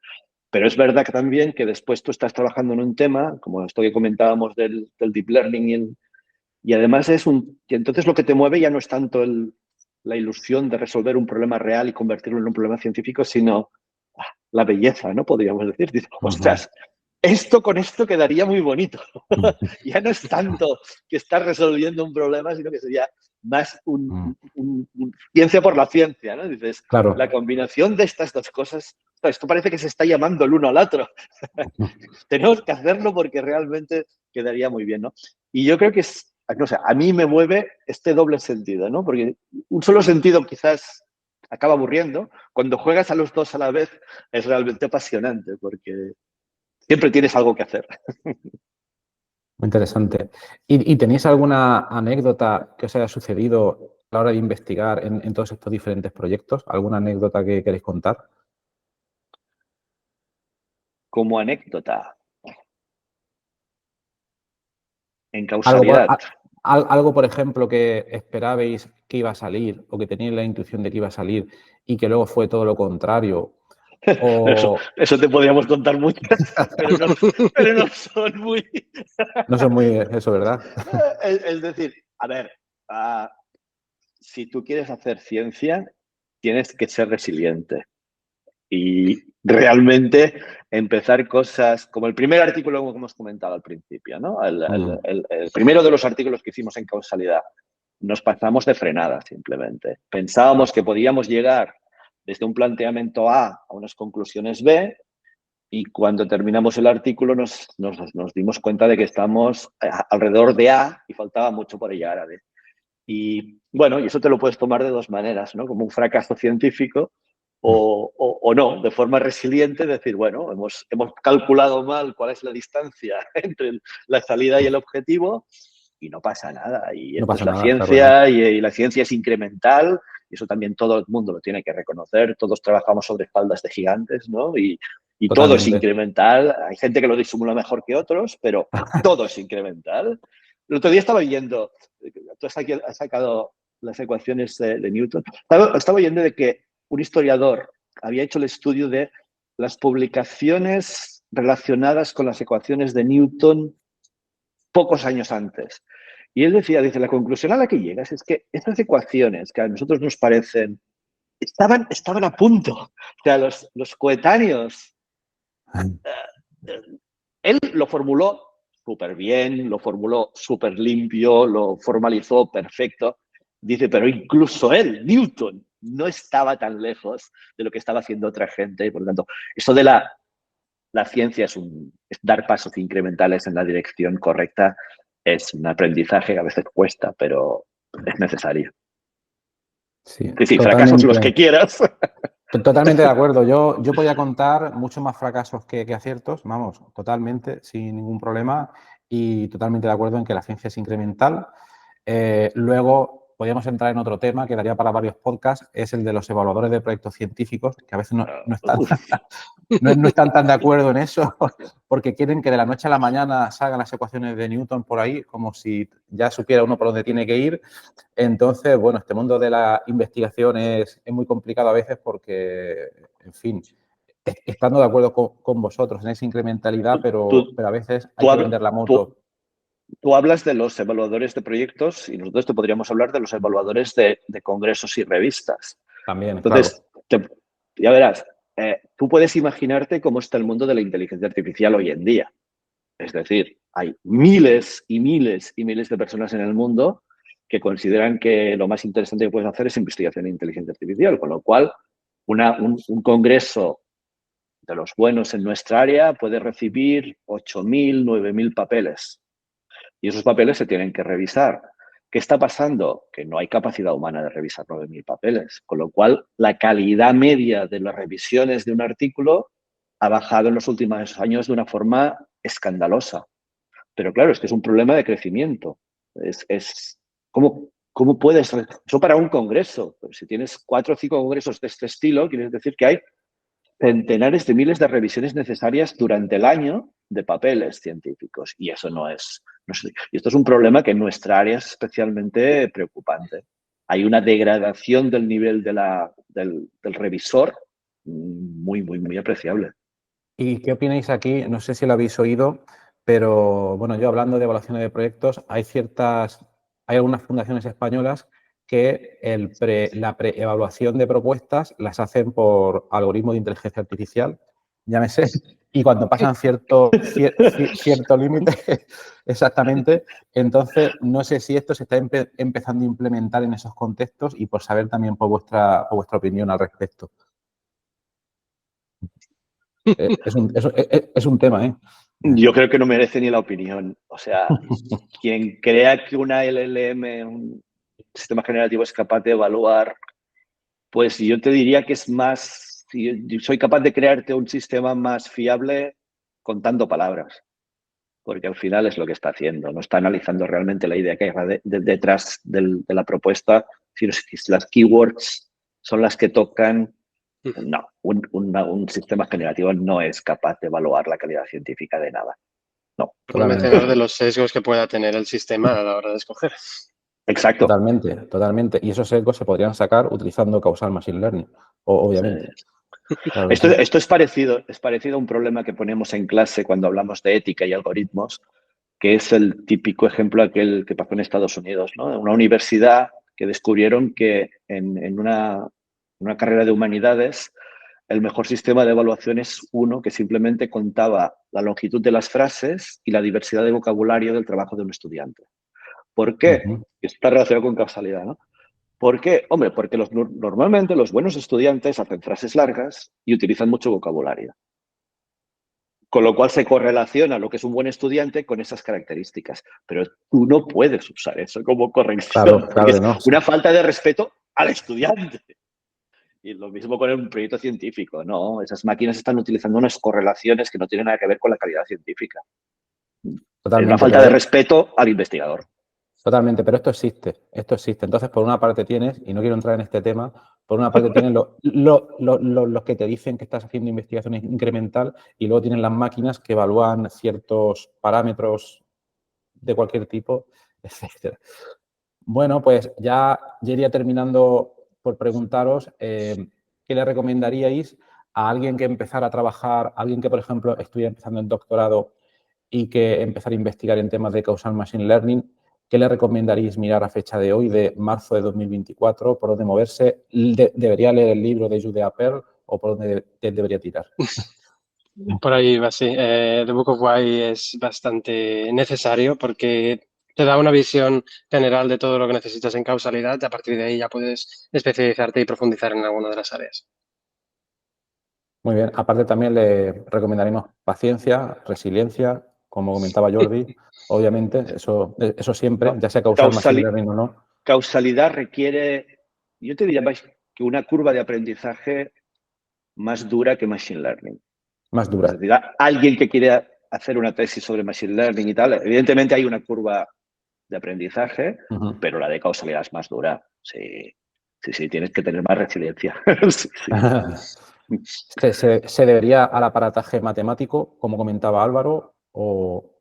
Pero es verdad que también que después tú estás trabajando en un tema, como esto que comentábamos del deep learning, y además y entonces lo que te mueve ya no es tanto la ilusión de resolver un problema real y convertirlo en un problema científico, sino la belleza, ¿no? Podríamos decir. Dices, ostras, con esto quedaría muy bonito. Ya no es tanto que estás resolviendo un problema, sino que sería más ciencia por la ciencia, ¿no? Dices, Claro. la combinación de estas dos cosas, esto parece que se está llamando el uno al otro. Tenemos que hacerlo porque realmente quedaría muy bien, ¿no? Y yo creo que es, no sé, a mí me mueve este doble sentido, ¿no? Porque un solo sentido quizás acaba aburriendo. Cuando juegas a los dos a la vez es realmente apasionante porque siempre tienes algo que hacer. Muy interesante. ¿Y tenéis alguna anécdota que os haya sucedido a la hora de investigar en todos estos diferentes proyectos? ¿Alguna anécdota que queréis contar? Como anécdota, en Algo, causalidad. algo, por ejemplo, que esperabais que iba a salir o que teníais la intuición de que iba a salir y que luego fue todo lo contrario. Eso te podríamos contar muchas, pero no son muy... No son muy eso, ¿verdad? Es decir, a ver, si tú quieres hacer ciencia, tienes que ser resiliente. Y realmente empezar cosas como el primer artículo que hemos comentado al principio, ¿no? El primero de los artículos que hicimos en causalidad. Nos pasamos de frenada simplemente. Pensábamos que podíamos llegar desde un planteamiento A a unas conclusiones B y cuando terminamos el artículo nos dimos cuenta de que estamos alrededor de A y faltaba mucho por llegar a B. Y bueno, y eso te lo puedes tomar de dos maneras, ¿no? Como un fracaso científico o no, de forma resiliente, decir, bueno, hemos calculado mal cuál es la distancia entre la salida y el objetivo y no pasa nada. Y No esto es pasa la nada, claro. ciencia y la ciencia es incremental y eso también todo el mundo lo tiene que reconocer. Todos trabajamos sobre espaldas de gigantes, ¿no? Y todo es Totalmente. incremental. Hay gente que lo disimula mejor que otros, pero todo es incremental. El otro día estaba viendo, tú has sacado las ecuaciones de Newton, estaba oyendo de que un historiador había hecho el estudio de las publicaciones relacionadas con las ecuaciones de Newton pocos años antes. Y él decía, dice, la conclusión a la que llegas es que estas ecuaciones que a nosotros nos parecen, estaban a punto. O sea, los coetáneos, él lo formuló súper bien, lo formuló súper limpio, lo formalizó perfecto. Dice, pero incluso él, Newton, no estaba tan lejos de lo que estaba haciendo otra gente. Y por lo tanto, eso de la ciencia es dar pasos incrementales en la dirección correcta. Es un aprendizaje que a veces cuesta, pero es necesario. Sí, Sí, fracasos los que totalmente. quieras. Totalmente de acuerdo. Yo podía contar muchos más fracasos que aciertos, vamos, totalmente, sin ningún problema. Y totalmente de acuerdo en que la ciencia es incremental. Luego, podríamos entrar en otro tema que daría para varios podcasts, es el de los evaluadores de proyectos científicos, que a veces no están tan de acuerdo en eso, porque quieren que de la noche a la mañana salgan las ecuaciones de Newton por ahí, como si ya supiera uno por dónde tiene que ir. Entonces, bueno, este mundo de la investigación es muy complicado a veces porque, en fin, estando de acuerdo con vosotros en esa incrementalidad, pero a veces hay que vender la moto. Tú hablas de los evaluadores de proyectos y nosotros te podríamos hablar de los evaluadores de congresos y revistas. También, Entonces, claro. ya verás, tú puedes imaginarte cómo está el mundo de la inteligencia artificial hoy en día. Es decir, hay miles y miles y miles de personas en el mundo que consideran que lo más interesante que puedes hacer es investigación en inteligencia artificial, con lo cual un congreso de los buenos en nuestra área puede recibir 8.000, 9.000 papeles. Y esos papeles se tienen que revisar. ¿Qué está pasando? Que no hay capacidad humana de revisar 9.000 papeles, con lo cual la calidad media de las revisiones de un artículo ha bajado en los últimos años de una forma escandalosa. Pero claro, es que es un problema de crecimiento. ¿Cómo puedes? Eso para un congreso. Pero si tienes 4 o 5 congresos de este estilo, quiere decir que hay centenares de miles de revisiones necesarias durante el año de papeles científicos. Y eso no es... Y esto es un problema que en nuestra área es especialmente preocupante. Hay una degradación del nivel del revisor muy, muy, muy apreciable. ¿Y qué opináis aquí? No sé si lo habéis oído, pero bueno, yo hablando de evaluaciones de proyectos, hay algunas fundaciones españolas que la preevaluación de propuestas las hacen por algoritmo de inteligencia artificial, llámese, y cuando pasan cierto límite, exactamente, entonces no sé si esto se está empezando a implementar en esos contextos y por saber también por vuestra opinión al respecto. Es un tema, ¿eh? Yo creo que no merece ni la opinión. O sea, quien crea que una LLM, un sistema generativo, es capaz de evaluar, pues yo te diría que es más, yo soy capaz de crearte un sistema más fiable contando palabras, porque al final es lo que está haciendo, no está analizando realmente la idea que hay detrás de la propuesta, sino si las keywords son las que tocan. No, un sistema generativo no es capaz de evaluar la calidad científica de nada. No. Por no mencionar de los sesgos que pueda tener el sistema a la hora de escoger. Exacto. Totalmente. Y esos sesgos se podrían sacar utilizando Causal Machine Learning, obviamente. Sí. Claro, esto es parecido a un problema que ponemos en clase cuando hablamos de ética y algoritmos, que es el típico ejemplo aquel que pasó en Estados Unidos, ¿no? Una universidad que descubrieron que en una carrera de humanidades el mejor sistema de evaluación es uno que simplemente contaba la longitud de las frases y la diversidad de vocabulario del trabajo de un estudiante. ¿Por qué? Esto está relacionado con causalidad, ¿no? ¿Por qué? Hombre, porque normalmente los buenos estudiantes hacen frases largas y utilizan mucho vocabulario. Con lo cual se correlaciona lo que es un buen estudiante con esas características. Pero tú no puedes usar eso como corrección. Claro, es no. Una falta de respeto al estudiante. Y lo mismo con un proyecto científico. No, esas máquinas están utilizando unas correlaciones que no tienen nada que ver con la calidad científica. Totalmente, Es una falta de respeto al investigador. Totalmente, pero esto existe. Entonces, por una parte tienes, y no quiero entrar en este tema, por una parte tienes los que te dicen que estás haciendo investigación incremental y luego tienen las máquinas que evalúan ciertos parámetros de cualquier tipo, etcétera. Bueno, pues ya iría terminando por preguntaros qué le recomendaríais a alguien que empezara a trabajar, alguien que, por ejemplo, estuviera empezando el doctorado y que empezara a investigar en temas de Causal Machine Learning. ¿Qué le recomendaríais mirar a fecha de hoy, de marzo de 2024? ¿Por dónde moverse? ¿Debería leer el libro de Judea Pearl o por dónde debería tirar? Por ahí va, sí. The Book of Why es bastante necesario porque te da una visión general de todo lo que necesitas en causalidad y a partir de ahí ya puedes especializarte y profundizar en alguna de las áreas. Muy bien. Aparte también le recomendaremos paciencia, resiliencia, como comentaba Jordi, obviamente, eso siempre, ya sea Causal Machine Learning o no. Causalidad requiere, yo te diría que una curva de aprendizaje más dura que Machine Learning. Más dura. Es decir, alguien que quiere hacer una tesis sobre Machine Learning y tal, evidentemente hay una curva de aprendizaje, pero la de causalidad es más dura. Sí, tienes que tener más resiliencia. Sí. ¿Se debería al aparataje matemático, como comentaba Álvaro, o...?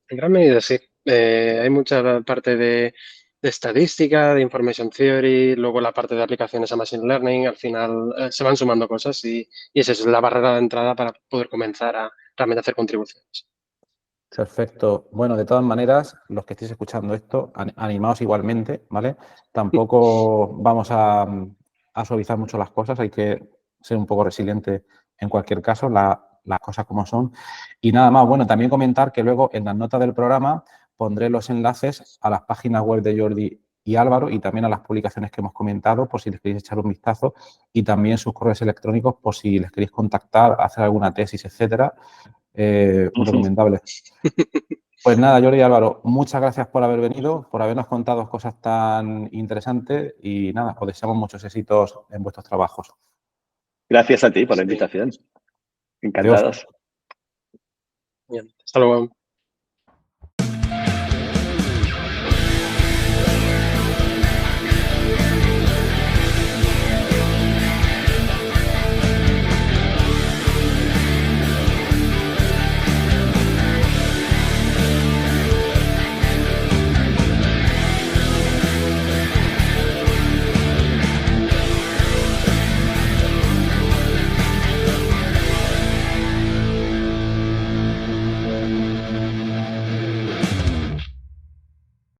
En gran medida sí. Hay mucha parte de estadística, de information theory, luego la parte de aplicaciones a machine learning. Al final se van sumando cosas y esa es la barrera de entrada para poder comenzar a realmente hacer contribuciones. Perfecto. Bueno, de todas maneras, los que estéis escuchando esto, animaos igualmente, ¿vale? Tampoco vamos a suavizar mucho las cosas, hay que ser un poco resiliente en cualquier caso, las cosas como son. Y nada más, bueno, también comentar que luego en las notas del programa pondré los enlaces a las páginas web de Jordi y Álvaro y también a las publicaciones que hemos comentado por si les queréis echar un vistazo y también sus correos electrónicos por si les queréis contactar, hacer alguna tesis, etcétera. Muy recomendable. Pues nada, Jordi y Álvaro, muchas gracias por haber venido, por habernos contado cosas tan interesantes y nada, os deseamos muchos éxitos en vuestros trabajos. Gracias a ti por la invitación. Encantados. Bien, hasta luego.